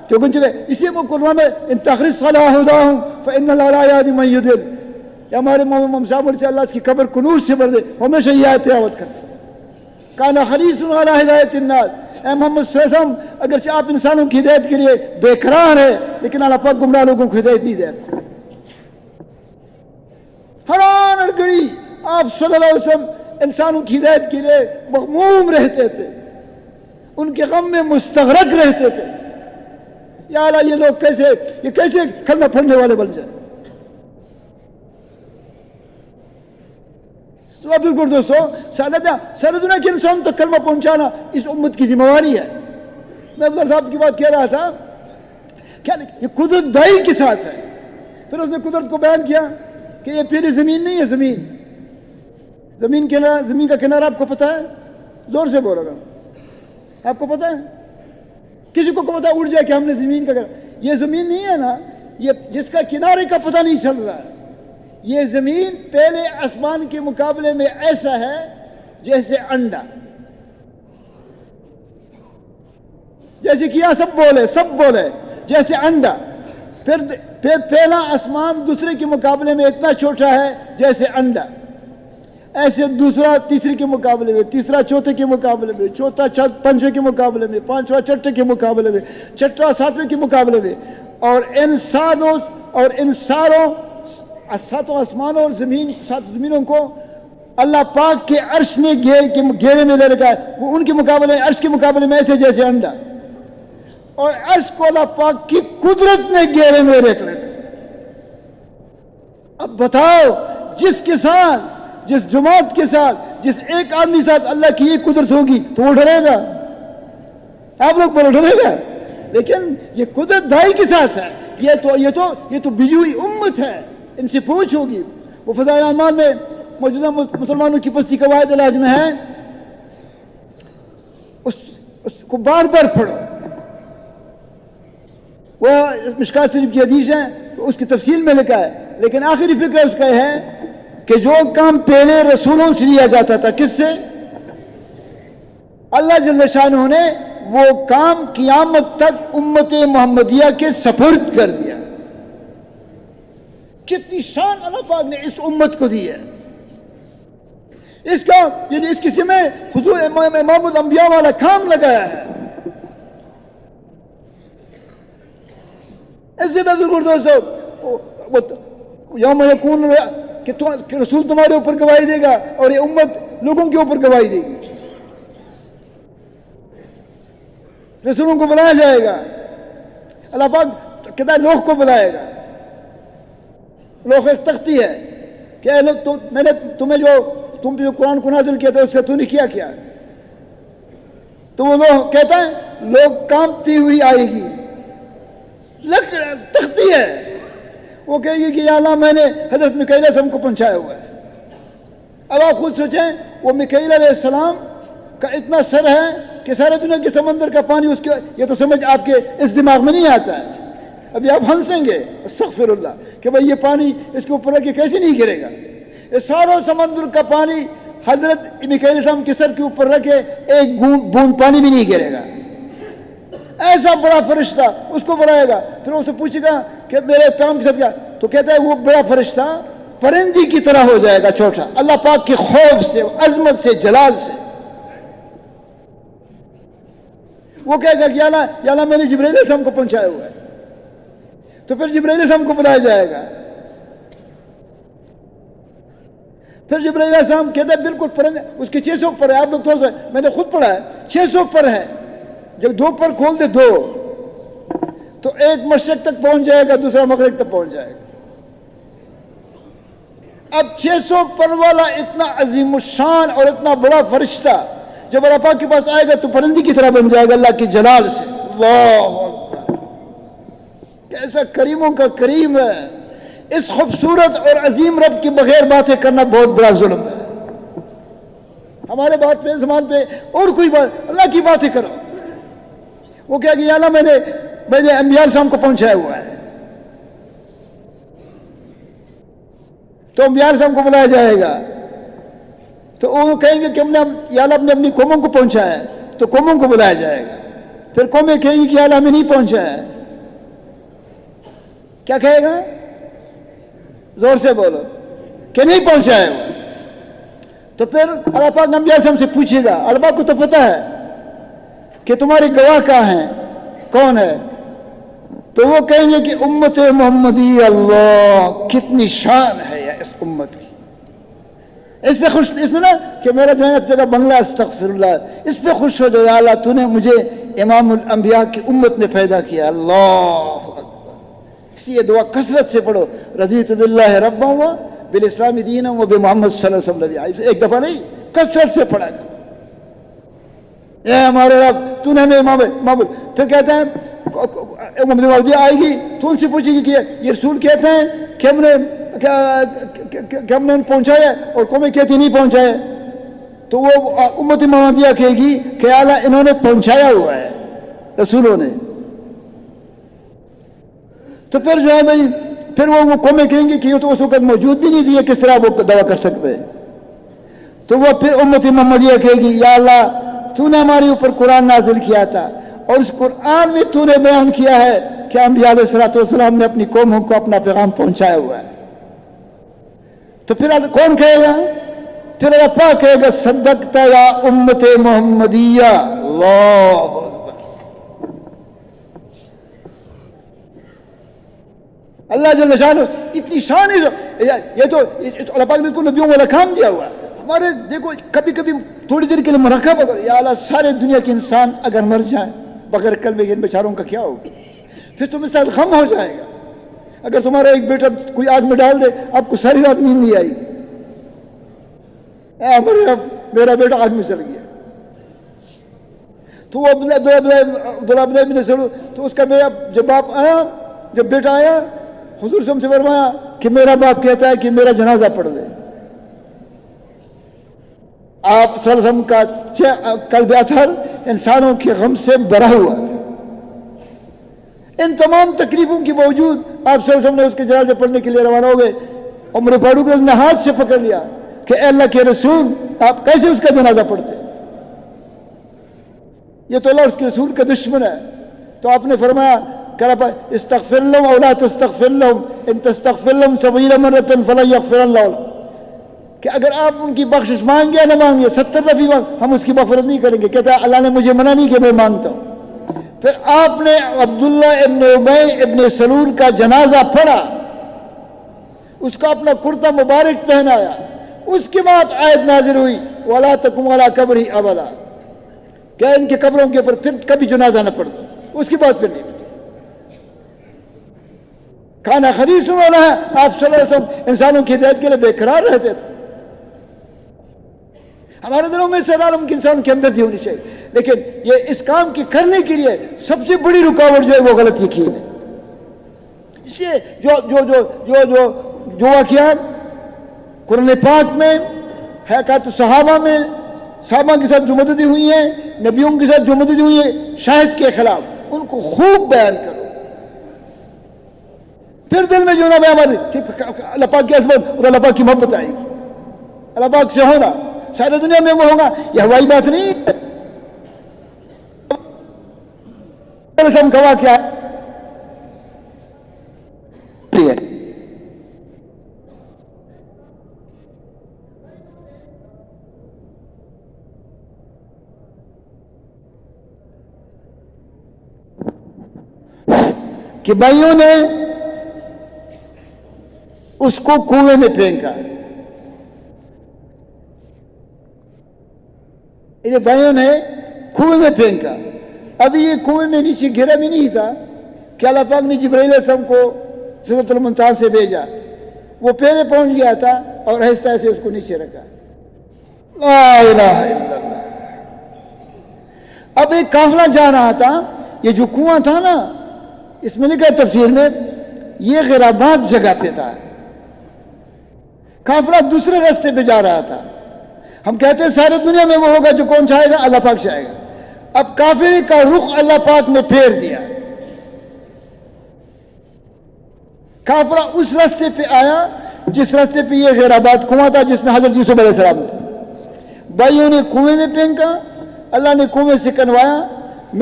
کیونکہ چلے اسی قرآن میں ان تخرج صلاح ہداہم فإن اللہ لا یہدی من یضل. یا ہمارے محمد صاحب سے اللہ اس کی قبر کو نور سے بھر دے، ہمیشہ یہ آیت تلاوت کرتے. کان حریص علی ہدایت الناس. اے محمد صلی اللہ علیہ وسلم اگرچہ آپ انسانوں کی ہدایت کے لیے بے قرار ہے، لیکن اللہ پاک گمراہ لوگوں کو ہدایت نہیں دیتے. ہر آن ہر گھڑی آپ صلی اللہ علیہ وسلم انسانوں کی ہدایت کے لیے مغموم رہتے تھے، ان کے غم میں مستغرق رہتے تھے. یا اللہ یہ لوگ کیسے کلمہ پڑھنے والے بن جائیں. تو اب بالکل دوستو سارے دنیا کے انسان تک کلمہ پہنچانا اس امت کی ذمہ داری ہے. میں عبداللہ صاحب کی بات کہہ رہا تھا کیا یہ قدرت دائی کے ساتھ ہے. پھر اس نے قدرت کو بیان کیا کہ یہ پھر زمین نہیں ہے. زمین کا کنارہ آپ کو پتہ ہے؟ زور سے بول رہا ہوں. آپ کو پتہ ہے؟ کسی کو پتہ اڑ جائے کہ ہم نے زمین کا یہ زمین نہیں ہے نا، یہ جس کا کنارے کا پتہ نہیں چل رہا ہے. یہ زمین پہلے آسمان کے مقابلے میں ایسا ہے جیسے انڈا. جیسے کہ یہاں سب بولے جیسے انڈا. پھر پہلا آسمان دوسرے کے مقابلے میں اتنا چھوٹا ہے جیسے انڈا. ایسے دوسرا تیسرے کے مقابلے میں، تیسرا چوتھے کے مقابلے میں، چوتھا پنجویں کے مقابلے میں، پانچواں چھٹے کے مقابلے میں، چھٹا ساتویں کے مقابلے میں. اور ان ساروں ساتوں آسمانوں اور سات زمینوں کو اللہ پاک کے عرش نے گھیرے میں لے رکھا ہے. وہ ان کے مقابلے عرش کے مقابلے میں ایسے جیسے انڈا. اور عرش کو اللہ پاک کی قدرت نے گھیرے میں رکھ رکھا. اب بتاؤ جس جماعت کے ساتھ جس ایک آدمی ساتھ اللہ کی یہ قدرت ہوگی تو وہ ڈرے گا؟ آپ لوگ بولو ڈرے گا؟ لیکن یہ قدرت دائی کے ساتھ ہے. یہ تو بجی ہوئی امت ہے. ان سے پوچھ ہوگی. وہ فضائل اعمال میں موجودہ مسلمانوں کی پستی قواعد علاج میں ہے، اس کو بار بار پڑھو. وہ مشکات شریف کی حدیث ہے، اس کی تفصیل میں لکھا ہے، لیکن آخری فکر اس کا ہے کہ جو کام پہلے رسولوں سے لیا جاتا تھا، کس سے؟ اللہ جل شانہ نے وہ کام قیامت تک امت محمدیہ کے سپرد کر دیا. کتنی شان اللہ پاک نے اس امت کو دی ہے. اس کسی میں حضور امام الانبیاء والا کام لگایا ہے. ایسے یوم یکون کہ رسول تمہارے اوپر گواہی دے گا اور یہ امت لوگوں کے اوپر گواہی دے گی. رسولوں کو بلایا جائے گا. اللہ پاک کہتا ہے لوگ کو بلائے گا. لوگ ایک تختی ہے کہ اے لوگ میں نے تم جو قرآن کو نازل کیا تھا اس کا تو نے کیا. تو وہ لوگ کہتا ہے لوگ کانپتی ہوئی آئے گی. تختی ہے. وہ کہے گی کہ یا اللہ میں نے حضرت میکائیل علیہ السلام کو پہنچایا ہوا ہے. اب آپ خود سوچیں وہ میکائیل علیہ السلام کا اتنا سر ہے کہ سارے دنیا کے سمندر کا پانی اس کے، یہ تو سمجھ آپ کے اس دماغ میں نہیں آتا ہے. ابھی آپ ہنسیں گے استغفر اللہ کہ بھئی یہ پانی اس کے اوپر رکھ کے کیسے نہیں گرے گا. یہ سارا سمندر کا پانی حضرت میکائیل السلام کے سر کے اوپر رکھے ایک بوند پانی بھی نہیں گرے گا. ایسا بڑا فرشتہ اس کو بنائے گا. پھر اسے پوچھے گا کہ میرے پیغام کے ساتھ کیا, تو کہتا ہے وہ بڑا فرشتہ پرندی کی طرح ہو جائے گا, چھوٹا, اللہ پاک کے خوف سے, عظمت سے, جلال سے. وہ کہے گا کہ یا اللہ میں نے جبرائیل علیہ السلام کو پہنچایا ہوا ہے. تو پھر جبرائیل علیہ السلام کو بلایا جائے گا. پھر جبرائیل علیہ السلام کہتا ہے بالکل پرندے, اس کے 600 پر ہے, آپ لوگ تھوڑا سا, میں نے خود پڑھا ہے 600 پر ہے. جب 2 پر کھول دے 2 تو ایک مشرق تک پہنچ جائے گا, دوسرا مغرب تک پہنچ جائے گا. اب 600 پر والا اتنا عظیم الشان اور اتنا بڑا فرشتہ جب اللہ پاک کے پاس آئے گا تو پرندی کی طرح بن جائے گا اللہ کی جلال سے. اللہ اکبر, کیسا کریموں کا کریم ہے. اس خوبصورت اور عظیم رب کے بغیر باتیں کرنا بہت بڑا ظلم ہے. ہمارے بات پہ زمان پہ اور کوئی بات, اللہ کی باتیں کرو. وہ کہا کہ اللہ میں نے انبیاء السلام کو پہنچایا ہوا ہے. تو انبیاء السلام کو بلایا جائے گا تو وہ کہیں گے کہ ہم نے اپنی قوموں کو پہنچایا ہے, تو قوموں کو بلایا جائے گا. پھر قومیں کہیں گی کہ اللہ ہمیں نہیں پہنچایا ہے. کیا کہے گا, زور سے بولو کہ نہیں پہنچایا ہے. تو پھر اللہ پاک انبیاء السلام سے پوچھے گا, اللہ پاک کو تو پتہ ہے کہ تمہارے گواہ کہاں ہیں, کون ہے. تو وہ کہیں گے کہ امت محمدی, اللہ کتنی شان ہے یا اس امت کی. اس پہ خوش, اس میں نا کہ میرا جو ہے تیرا بنگلہ استغفر اللہ, اس پہ خوش ہو جاؤ, یا اللہ تو نے مجھے امام الانبیاء کی امت میں پیدا کیا. اللہ اکبر. اس لیے دعا کثرت سے پڑھو, رضیت باللہ ربا و بالاسلام دینا و بمحمد صلی اللہ علیہ وسلم. ایک دفعہ نہیں, کثرت سے پڑھا کرو, اے ہمارے رب تو نے ہمیں امام. پھر کہتے ہیں محمد مہدی آئے گی تو ان سے پوچھے گی کہ یہ رسول کہتے ہیں کہ ہم نے پہنچایا, اور قومیں کہتی نہیں پہنچایا. تو وہ امت محمدیہ کہے گی کہ اعلیٰ انہوں نے پہنچایا ہوا ہے رسولوں نے. تو پھر جو ہے بھائی, پھر وہ قومیں کہیں گی کہ یہ تو اس وقت موجود بھی نہیں تھی, یہ کس طرح وہ دعویٰ کر سکتے ہیں. تو وہ پھر امت محمدیہ کہے گی یا اللہ تو نے ہمارے اوپر قرآن نازل کیا تھا, اور اس قرآن میں تو نے بیان کیا ہے کہ انبیاء علیہ الصلوۃ والسلام نے اپنی قوموں کو اپنا پیغام پہنچایا ہوا ہے. تو پھر کون کہے گا, پھر اللہ پاک کہے گا صدقت یا امت محمدیہ. اللہ اکبر. اللہ جل شانہ اتنی شان ہے, یہ تو اللہ پاک نے اس کو نبیوں والا کام دیا ہوا ہے. ہمارے دیکھو کبھی کبھی تھوڑی دیر کے لیے مرکب اگر یا اللہ سارے دنیا کے انسان اگر مر جائیں بغیر کلمے کے, ان بیچاروں کا کیا ہوگا. پھر تمہیں ساتھ غم ہو جائے گا. اگر تمہارا ایک بیٹا کوئی آگ میں ڈال دے, آپ کو ساری رات نیند نہیں آئی, میرا بیٹا آگ میں چل گیا. تو وہ عبداللہ بن سلول, تو اس کا میرا جب باپ آیا, جب بیٹا آیا, حضور سے ہم سے فرمایا کہ میرا باپ کہتا ہے کہ میرا جنازہ پڑھ دے. آپ صلی اللہ علیہ وسلم کا قلب اطہر انسانوں کے غم سے بھرا ہوا تھا. ان تمام تکلیفوں کے باوجود آپ صلی اللہ علیہ وسلم نے اس کے جنازے پڑھنے کے لیے روانہ ہو گئے. عمر فاروق نے ہاتھ سے پکڑ لیا کہ اے اللہ کے رسول آپ کیسے اس کا جنازہ پڑھتے, یہ تو اللہ اور اس کے رسول کا دشمن ہے. تو آپ نے فرمایا استغفر لهم او لا تستغفر لهم ان تستغفر لهم 70 مرة فلن يغفر الله لهم, کہ اگر آپ ان کی بخشش مانگے یا نہ مانگے 70 دفعہ ہم اس کی مغفرت نہیں کریں گے. کہتا ہے اللہ نے مجھے منع نہیں کہ میں مانگتا ہوں. پھر آپ نے عبداللہ ابن ابی ابن سلول کا جنازہ پڑھا, اس کا اپنا کرتا مبارک پہنایا. اس کے بعد آیت نازل ہوئی وَلَا تَقُمْ عَلَىٰ قَبْرِهِ أَبَدًا, کہ ان کے قبروں کے اوپر پھر کبھی جنازہ نہ پڑھ دو. اس کی بات پھر نہیں. کھانا خریص ہونا ہے, آپ صلی اللہ علیہ وسلم انسانوں کی ہدایت کے لیے بے قرار رہتے تھے. ہمارے دلوں میں سے عالم کے انسان کے اندر بھی ہونی چاہیے, لیکن یہ اس کام کے کرنے کے لیے سب سے بڑی رکاوٹ جو ہے وہ غلط یقین ہے. اس لیے جو واقعات قرآن پاک میں حکایت صحابہ میں صحابہ کے ساتھ جو مددیں ہوئی ہیں, نبیوں کے ساتھ جو مددیں ہوئی ہیں شاہد کے خلاف, ان کو خوب بیان کرو. پھر دل میں جو نہ ہمارے اللہ پاک کی عظمت اور اللہ پاک کی محبت آئے گی. اللہ پاک سے ہونا ساری دنیا میں وہ ہوگا، یہ ہوائی بات نہیں ہے۔ رسم گواہ کیا ہے؟ کہ بھائیوں نے اس کو کنویں میں پھینکا، یہ بھائیوں نے کنویں میں پھینکا۔ ابھی یہ کنویں میں نیچے گرا بھی نہیں تھا کہ اللہ پاک نے جبرائیل علیہ السلام کو سدرۃ المنتہا سے بھیجا، وہ پہلے پہنچ گیا تھا اور آہستہ سے اس کو نیچے رکھا۔ لا الہ الا اللہ۔ اب ایک قافلہ جا رہا تھا، یہ جو کنواں تھا نا، اس میں لکھا ہے تفسیر میں، یہ غرابات جگہ پہ تھا، قافلہ دوسرے راستے پہ جا رہا تھا۔ ہم کہتے ہیں ساری دنیا میں وہ ہوگا جو کون چاہے گا؟ اللہ پاک چاہے گا۔ اب قافلے کا رخ اللہ پاک نے پھیر دیا، قافلہ اس راستے پہ آیا جس راستے پہ یہ غرابات کنواں تھا جس میں حضرت یوسف علیہ السلام تھے۔ بھائیوں نے کنویں میں پھینکا، اللہ نے کنویں سے کنوایا،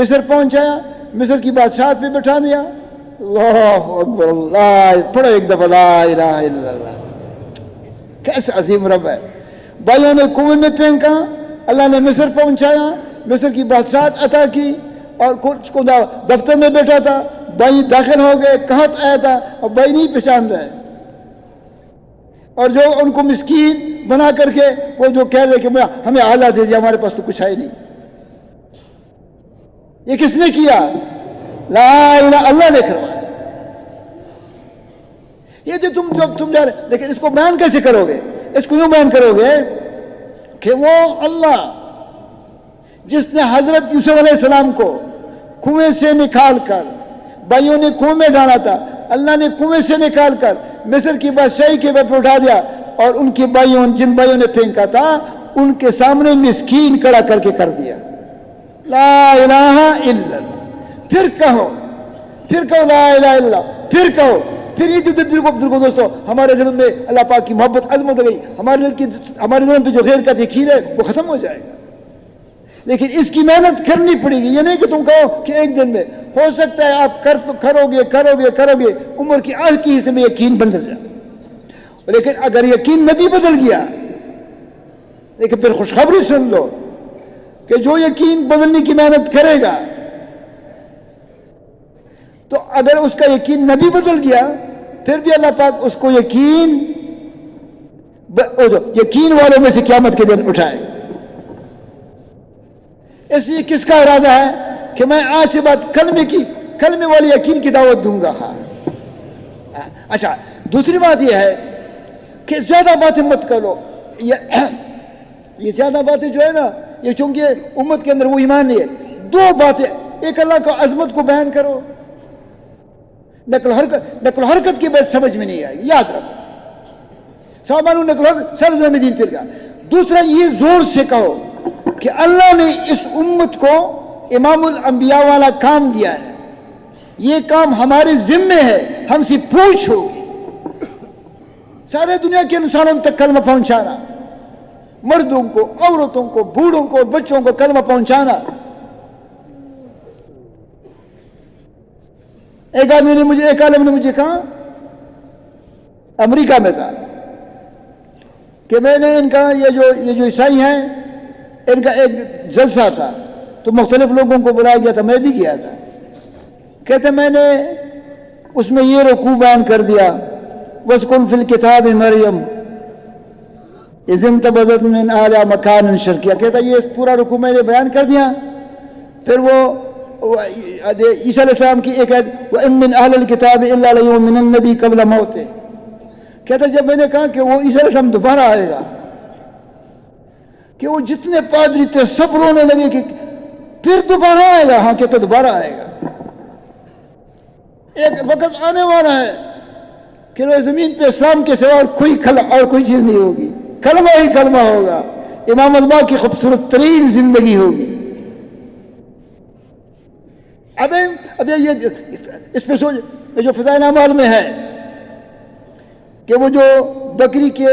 مصر پہنچایا، مصر کی بادشاہت پہ بٹھا دیا۔ اللہ اکبر، اللہ پڑھو ایک دفعہ لا الہ الا اللہ۔ کیسے عظیم رب ہے۔ بھائیوں نے کنویں میں پھینکا، اللہ نے مصر پہنچایا، مصر کی بادشاہت عطا کی، اور کچھ کو دفتر میں بیٹھا تھا، بھائی داخل ہو گئے، کہاں آیا تھا اور بھائی نہیں پہچان رہے، اور جو ان کو مسکین بنا کر کے وہ جو کہہ رہے کہ ہمیں آلہ دے دیا، ہمارے پاس تو کچھ ہے نہیں۔ یہ کس نے کیا؟ لا الہ، اللہ نے کروایا۔ یہ جو تم جا رہے، لیکن اس کو بیان کیسے کرو گے؟ اس کو یوں بیان کرو گے کہ وہ اللہ جس نے حضرت یوسف علیہ السلام کو کنویں سے نکال کر، بھائیوں نے کنویں میں ڈالا تھا، اللہ نے کنویں سے نکال کر مصر کی بادشاہی کے اوپر اٹھا دیا، اور ان کے بھائیوں، جن بھائیوں نے پھینکا تھا، ان کے سامنے مسکین کھڑا کر کے کر دیا۔ لا الہ الا اللہ۔ پھر کہو لا الہ الا اللہ، پھر کہو، پھر یہ جو دل کو دوستو ہمارے دل میں اللہ پاک کی محبت عظمت گئی، ہمارے دل پہ جو غیر کا یقین ہے وہ ختم ہو جائے گا۔ لیکن اس کی محنت کرنی پڑے گی، یہ نہیں کہ تم کہو کہ ایک دن میں ہو سکتا ہے آپ کرو گے عمر کی آخری حصے میں یقین بدل جائے، لیکن اگر یقین نبی بدل گیا، لیکن پھر خوشخبری سن لو کہ جو یقین بدلنے کی محنت کرے گا، تو اگر اس کا یقین نبی بدل گیا، پھر بھی اللہ پاک اس کو یقین والوں میں سے قیامت کے دن اٹھائے۔ اس لیے کس کا ارادہ ہے کہ میں آج سے بات کلمے والی یقین کی دعوت دوں گا۔ ہاں اچھا، دوسری بات یہ ہے کہ زیادہ باتیں مت کرو۔ یہ زیادہ باتیں جو ہے نا، یہ چونکہ امت کے اندر وہ ایمان نہیں ہے۔ دو باتیں، ایک اللہ کا عظمت کو بیان کرو، نقل و حرکت کی بات سمجھ میں نہیں آئے گی، یاد رکھو، صحابہ نقل و حرکت سر میں دین پھر گیا۔ دوسرا یہ زور سے کہو کہ اللہ نے اس امت کو امام الانبیاء والا کام دیا ہے، یہ کام ہمارے ذمے ہے، ہم سے پوچھ ہوگی۔ سارے دنیا کے انسانوں تک کلمہ پہنچانا، مردوں کو، عورتوں کو، بوڑھوں کو، بچوں کو کلمہ پہنچانا۔ ایک عالم نے مجھے کہا، امریکہ میں تھا، کہ میں نے ان کا یہ جو عیسائی ہیں، ان کا ایک جلسہ تھا تو مختلف لوگوں کو بلایا گیا تھا، میں بھی گیا تھا۔ کہتے میں نے اس میں یہ رکوع بیان کر دیا، وَاسْكُنْ فِي الْكِتَابِ مَرْيَمْ اِذِ انْتَبَذَتْ مِنْ أَهْلِهَا مَكَانًا شَرْقِيًّا۔ کہتا یہ پورا رکوع میں نے بیان کر دیا۔ پھر وہ عیسیٰ علیہ السلام کی ایک آیت، وَإِن مِّنْ أَهْلِ الْكِتَابِ إِلَّا لَيُؤْمِنَنَّ بِهِ قَبْلَ مَوْتِهِ۔ کہتا جب میں نے کہا کہ وہ عیسیٰ علیہ السلام دوبارہ آئے گا، کہ وہ جتنے پادری تھے سب رونے لگے کہ پھر دوبارہ آئے گا۔ ہاں کہتے دوبارہ آئے گا، ایک وقت آنے والا ہے کہ وہ زمین پہ اسلام کے سوا اور کوئی چیز نہیں ہوگی، کلمہ ہی کلمہ ہوگا، امام اللہ کی خوبصورت ترین زندگی ہوگی۔ اب یہ اس پہ سوچ، جو فضائل اعمال میں ہے کہ وہ جو بکری کے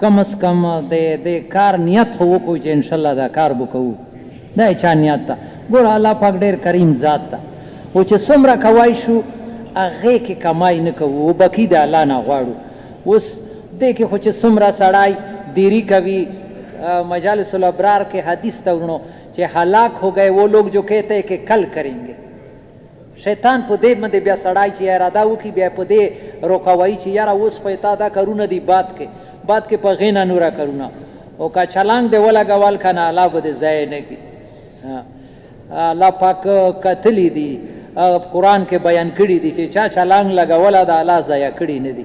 کم از کم د کار نیت خو وکړو چې انشاءالله دا کار به کوو دا یې چا نیت ته ګوره الله پاک ډېر کریم ذات ته خو چې څومره کوای شو هغې کې کمای نه کوو وبکي د الله نه غواړو اوس دې کې خو چې څومره سړی دیری کوي مجالس الابرار کے حدیث تا انہوں چے ہلاک ہو گئے وہ لوگ جو کہتے ہیں کہ کل کریں گے شیطان پو دے مندے بیا سڑائی چے ارادہ کی بیا پو دے روکاوائی چے یارا اس پیتا دا کرونا دی بات کے پا غینا نورا کرونا او کا چھلانگ دے ولا گوال کھانا اللہ کو دے زائے نگی اللہ پاک قتلی دی قرآن کے بیان کری دی چے چا چھلانگ لگا ولا دا اللہ زائے کری ندی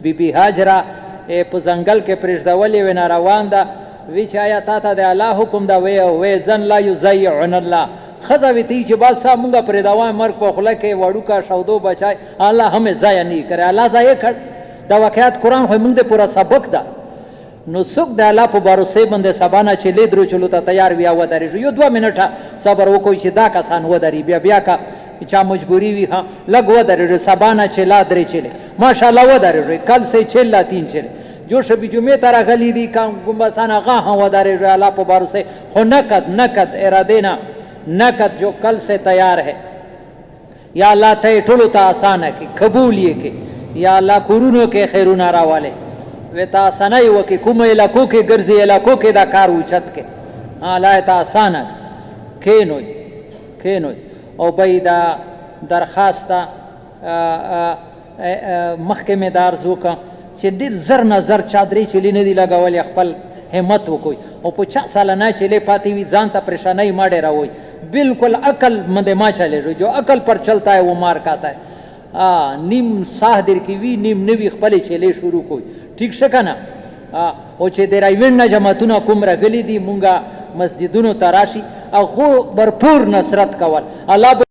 بی بی حاجرہ په ځنګل کې پرېږدولې وې ناروان ده وی چې آیا تا ته د الله حکم ده وی زن لا یضیعن الله ښځه وی ته چې بس صاحب مونږ پرېږدوه مرګ په خوله کې وړوکه شودو بچای الله همې ضایع نه کړی الله ضایع کړ دا واقعات قرآن خو موږ د پوره سبق ده نو څوک د الله په باروسۍ باندې سبا نه چې لیدرو چلو ته تیار وي او ودرېږو یو 2 منټه صبر وکړو چې دا کسان ودري بیا که چا مجبوری وي ها لگ ودرېږو سبا نه چې لا 3 چلے ماشاءالله ودرېږو کل سے 6 لا 3 چلے جو شبی جمعه تا راغلی دی کام گنبسان آغا ہاں ودارے جو اللہ پا بارو سے خو نکد ارادینا نکد جو کل سے تیار ہے یا اللہ تے ٹھولو تا آسانا کی قبولیے کے یا اللہ کرونو کے خیرونا راوالے ویتا آسانای وکی کم علاقو کے گرزی علاقو کے دا کارو چت کے اللہ تا آسانا کینوی او بای دا درخواستا محکمه دارزو کا چې ډېر زر نه زر چادرې چلی نه دي لګولې خپل همت وکوي او په چا ساله نه چلے پاتی وي ځان ته پریشانۍ ما ډېره وي بالکل عقل مند ما چلے جو عقل پر چلتا ہے وہ مار کھاتا ہے نیم ساہ در کی وی نیم نوی خپل چلے شروع کوي ٹھیک شکه نه او چې د رایوین نه جماعتونه کوم راغلي دي مونږه مسجدونو تراشي هغه برپور نصرت کول الله